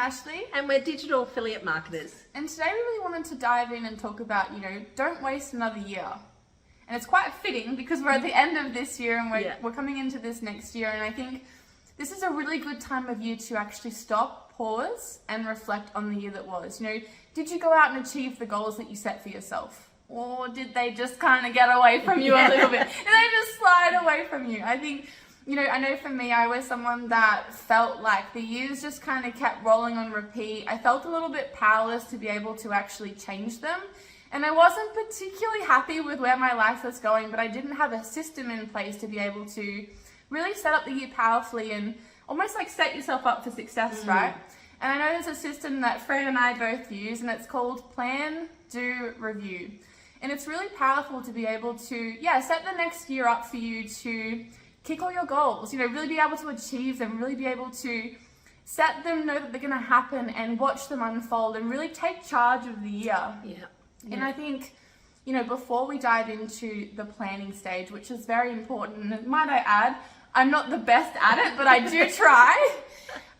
Ashley. And we're digital affiliate marketers. And today we really wanted to dive in and talk about, don't waste another year. And it's quite fitting because we're at the end of this year and we're coming into this next year. And I think this is a really good time of year to actually stop, pause, and reflect on the year that was. Did you go out and achieve the goals that you set for yourself? Or did they just kind of get away from you a little bit? Did they just slide away from you? I think, I know for me, I was someone that felt like the years just kind of kept rolling on repeat. I felt a little bit powerless to be able to actually change them. And I wasn't particularly happy with where my life was going, but I didn't have a system in place to be able to really set up the year powerfully and almost like set yourself up for success, right? And I know there's a system that Fred and I both use, and it's called Plan, Do, Review. And it's really powerful to be able to, set the next year up for you to kick all your goals, really be able to achieve them, really be able to set them, know that they're going to happen and watch them unfold and really take charge of the year. And I think, before we dive into the planning stage, which is very important, and might I add, I'm not the best at it, but I do try.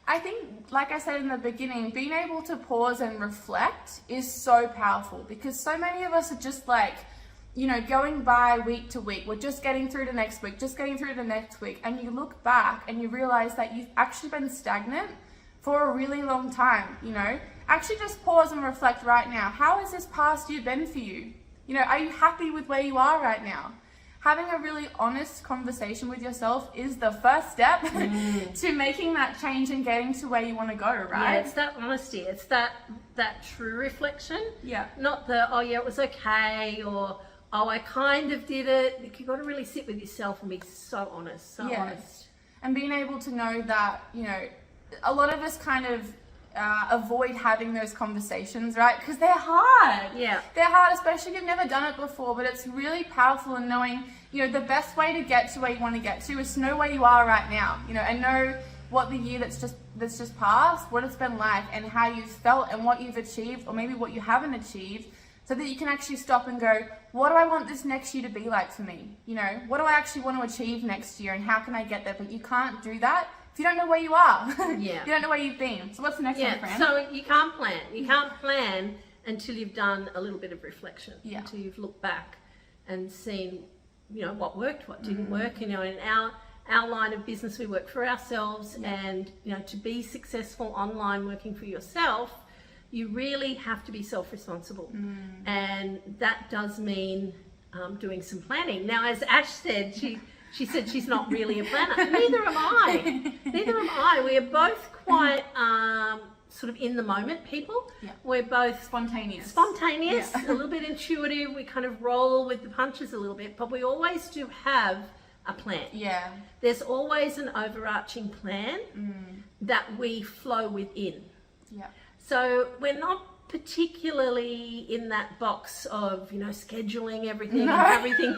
I think, like I said in the beginning, being able to pause and reflect is so powerful because so many of us are just like, going by week to week. We're just getting through to next week, just getting through to next week. And you look back and you realize that you've actually been stagnant for a really long time, Actually just pause and reflect right now. How has this past year been for you? Are you happy with where you are right now? Having a really honest conversation with yourself is the first step to making that change and getting to where you want to go, right? Yeah, it's that honesty. It's that true reflection. Yeah. Not the, it was okay, or, I kind of did it. You've got to really sit with yourself and be so honest, honest. And being able to know that, a lot of us kind of avoid having those conversations, right? Because they're hard. Yeah. They're hard, especially if you've never done it before, but it's really powerful in knowing, the best way to get to where you want to get to is to know where you are right now, and know what the year that's just passed, what it's been like and how you've felt and what you've achieved or maybe what you haven't achieved, so that you can actually stop and go, what do I want this next year to be like for me? What do I actually want to achieve next year and how can I get there? But you can't do that if you don't know where you are. You don't know where you've been. So what's the next one, Fran? So you can't plan. You can't plan until you've done a little bit of reflection. Until you've looked back and seen, what worked, what didn't work. In our line of business, we work for ourselves, and to be successful online working for yourself, you really have to be self-responsible. And that does mean doing some planning. Now, as Ash said, she said she's not really a planner. Neither am I. Neither am I. We are both quite sort of in the moment people. We're both spontaneous, a little bit intuitive. We kind of roll with the punches a little bit, but we always do have a plan. There's always an overarching plan that we flow within. So we're not particularly in that box of, scheduling everything and everything.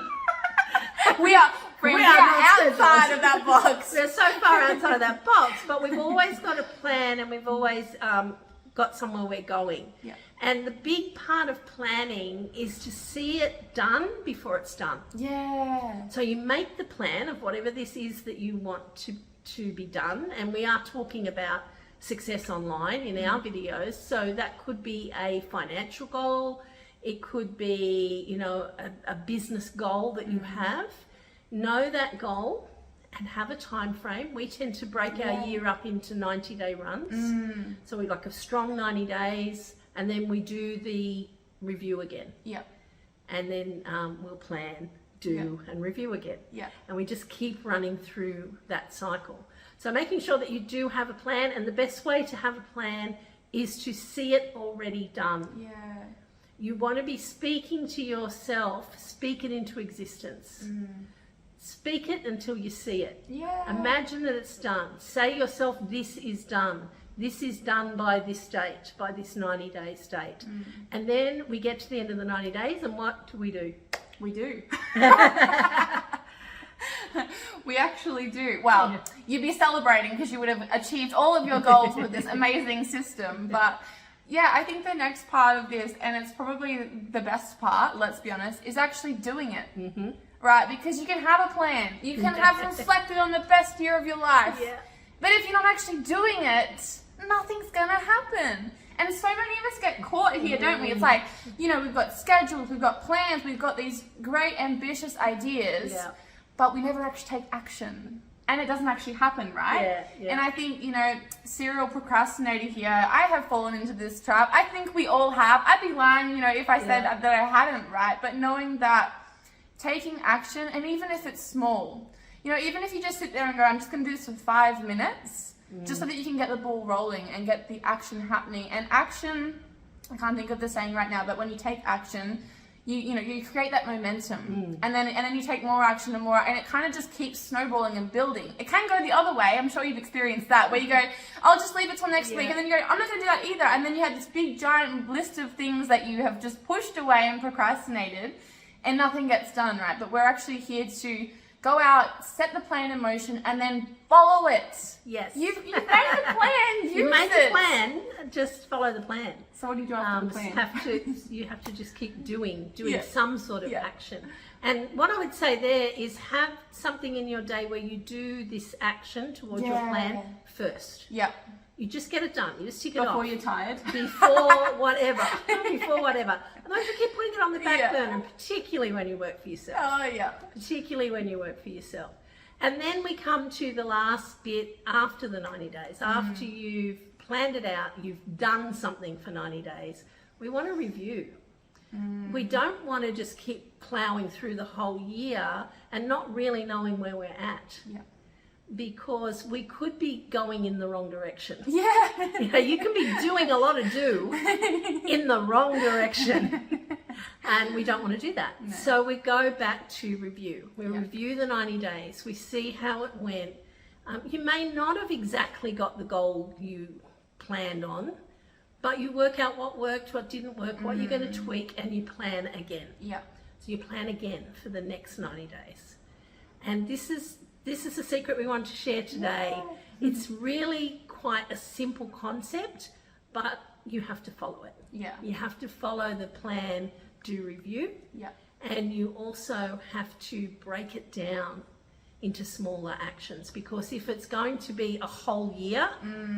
We are outside of that box. We're so far outside of that box, but we've always got a plan and we've always got somewhere we're going. And the big part of planning is to see it done before it's done. So you make the plan of whatever this is that you want to be done, and we are talking about success online in our videos. So that could be a financial goal. It could be, a business goal that you have. Know that goal and have a time frame. We tend to break our year up into 90-day runs. So we like a strong 90 days, and then we do the review again. And then we'll plan, do, and review again. And we just keep running through that cycle. So making sure that you do have a plan, and the best way to have a plan is to see it already done. You want to be speaking to yourself, speak it into existence. Speak it until you see it. Imagine that it's done. Say to yourself, this is done. This is done by this date, by this 90-day date. And then we get to the end of the 90 days, and what do? We do. We actually do. Well, you'd be celebrating because you would have achieved all of your goals with this amazing system. But I think the next part of this, and it's probably the best part, let's be honest, is actually doing it. Right? Because you can have a plan. You can have reflected on the best year of your life. But if you're not actually doing it, nothing's gonna happen. And so many of us get caught here, don't we? It's like, you know, we've got schedules, we've got plans, we've got these great ambitious ideas, but we never actually take action. And it doesn't actually happen, right? And I think, you know, serial procrastinator here, I have fallen into this trap. I think we all have. I'd be lying, you know, if I said that I hadn't, right? But knowing that taking action, and even if it's small, you know, even if you just sit there and go, I'm just going to do this for 5 minutes, just so that you can get the ball rolling and get the action happening. And action, I can't think of the saying right now, but when you take action, you know, you create that momentum, and then you take more action and more, and it kind of just keeps snowballing and building. It can go the other way. I'm sure you've experienced that, where you go, I'll just leave it till next week, and then you go, I'm not going to do that either, and then you have this big giant list of things that you have just pushed away and procrastinated, and nothing gets done, right? But we're actually here to go out, set the plan in motion, and then follow it. Yes. You've made the plan. You made the plan. Just follow the plan. So what do you do after the plan? You have to just keep doing some sort of action. And what I would say there is have something in your day where you do this action towards your plan first. You just get it done. You just tick it off. Before you're tired. Before whatever. Before whatever. Otherwise you keep putting it on the back burner, particularly when you work for yourself. Particularly when you work for yourself. And then we come to the last bit after the 90 days. After you've planned it out, you've done something for 90 days. We want to review. We don't want to just keep ploughing through the whole year and not really knowing where we're at. Because we could be going in the wrong direction. You know, you can be doing a lot of in the wrong direction. And we don't want to do that. So we go back to review. We review the 90 days. We see how it went. You may not have exactly got the goal you planned on, but you work out what worked, what didn't work, what you're going to tweak, and you plan again. So you plan again for the next 90 days. And this is a secret we want to share today. It's really quite a simple concept, but you have to follow it. You have to follow the plan, do review, and you also have to break it down into smaller actions, because if it's going to be a whole year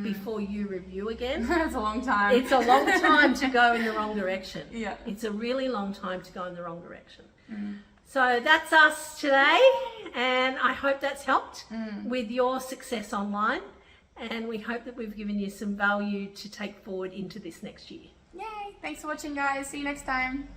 before you review again, that's a long time. It's a long time to go in the wrong direction. It's a really long time to go in the wrong direction. So that's us today, and I hope that's helped with your success online, and we hope that we've given you some value to take forward into this next year. Yay! Thanks for watching, guys. See you next time.